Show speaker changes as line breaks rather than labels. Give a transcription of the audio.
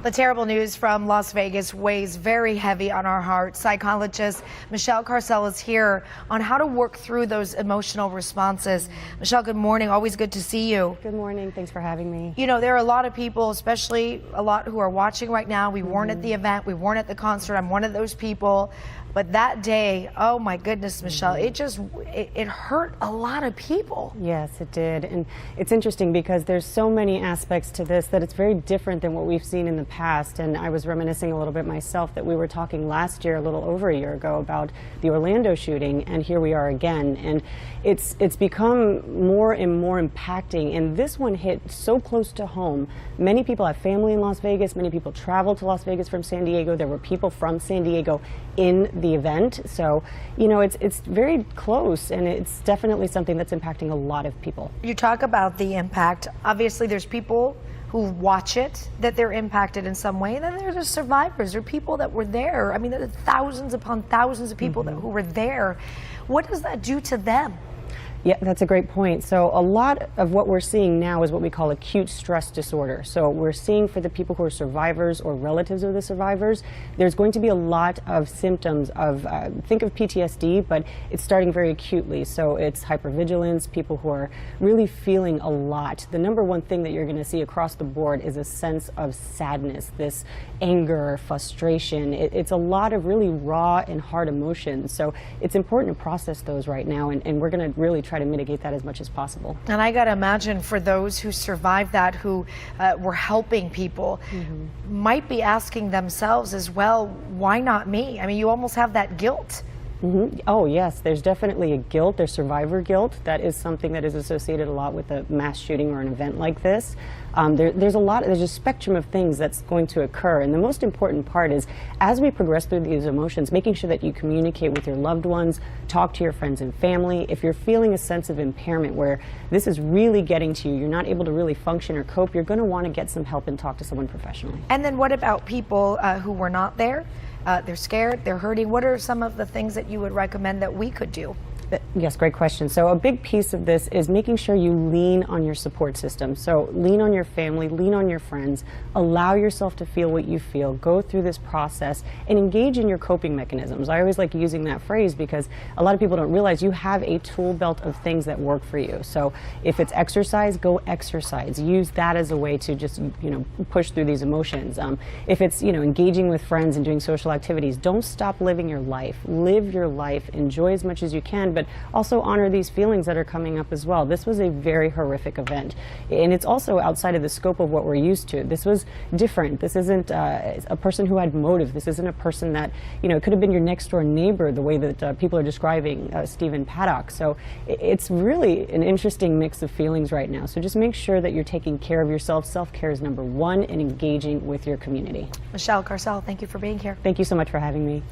The terrible news from Las Vegas weighs very heavy on our hearts. Psychologist Michelle Carcel is here on how to work through those emotional responses. Michelle, good morning. Always good to see you.
Good morning. Thanks for having me.
You know, there are a lot of people, especially a lot who are watching right now. We weren't at the event. We weren't at the concert. I'm one of those people. But that day, oh my goodness, Michelle, it hurt a lot of people.
Yes, it did. And it's interesting because there's so many aspects to this that it's very different than what we've seen in the past. And I was reminiscing a little bit myself that we were talking last year, a little over a year ago, about the Orlando shooting, and here we are again. And it's become more and more impacting. And this one hit so close to home. Many people have family in Las Vegas. Many people travel to Las Vegas from San Diego. There were people from San Diego in the event. So, you know, it's very close, and it's definitely something that's impacting a lot of people.
You talk about the impact. Obviously, there's people who watch it, that they're impacted in some way, and then there's the survivors, or people that were there. I mean, there are thousands upon thousands of people who were there. What does that do to them?
Yeah, that's a great point. So a lot of what we're seeing now is what we call acute stress disorder. So we're seeing for the people who are survivors or relatives of the survivors, there's going to be a lot of symptoms of, think of PTSD, but it's starting very acutely. So it's hypervigilance, people who are really feeling a lot. The number one thing that you're going to see across the board is a sense of sadness, this anger, frustration. It's a lot of really raw and hard emotions. So it's important to process those right now, and we're going to really try to mitigate that as much as possible.
And I got to imagine for those who survived that, who were helping people, might be asking themselves as well, why not me? I mean, you almost have that guilt.
Oh yes, there's definitely a guilt. There's survivor guilt. That is something that is associated a lot with a mass shooting or an event like this. There's a spectrum of things that's going to occur, and the most important part is, as we progress through these emotions, making sure that you communicate with your loved ones, talk to your friends and family. If you're feeling a sense of impairment where this is really getting to you, you're not able to really function or cope, you're going to want to get some help and talk to someone professionally.
And then what about people who were not there? They're scared, they're hurting. What are some of the things that you would recommend that we could do?
Yes, great question. So a big piece of this is making sure you lean on your support system. So lean on your family, lean on your friends, allow yourself to feel what you feel, go through this process, and engage in your coping mechanisms. I always like using that phrase because a lot of people don't realize you have a tool belt of things that work for you. So if it's exercise, go exercise. Use that as a way to just, push through these emotions. If it's, engaging with friends and doing social activities, don't stop living your life. Live your life, enjoy as much as you can, but also honor these feelings that are coming up as well. This was a very horrific event, and it's also outside of the scope of what we're used to. This was different. This isn't a person who had motive. This isn't a person that, it could have been your next door neighbor, the way that people are describing Stephen Paddock. So it's really an interesting mix of feelings right now. So just make sure that you're taking care of yourself. Self-care is number one, and engaging with your community.
Michelle Carcel, thank you for being here.
Thank you so much for having me.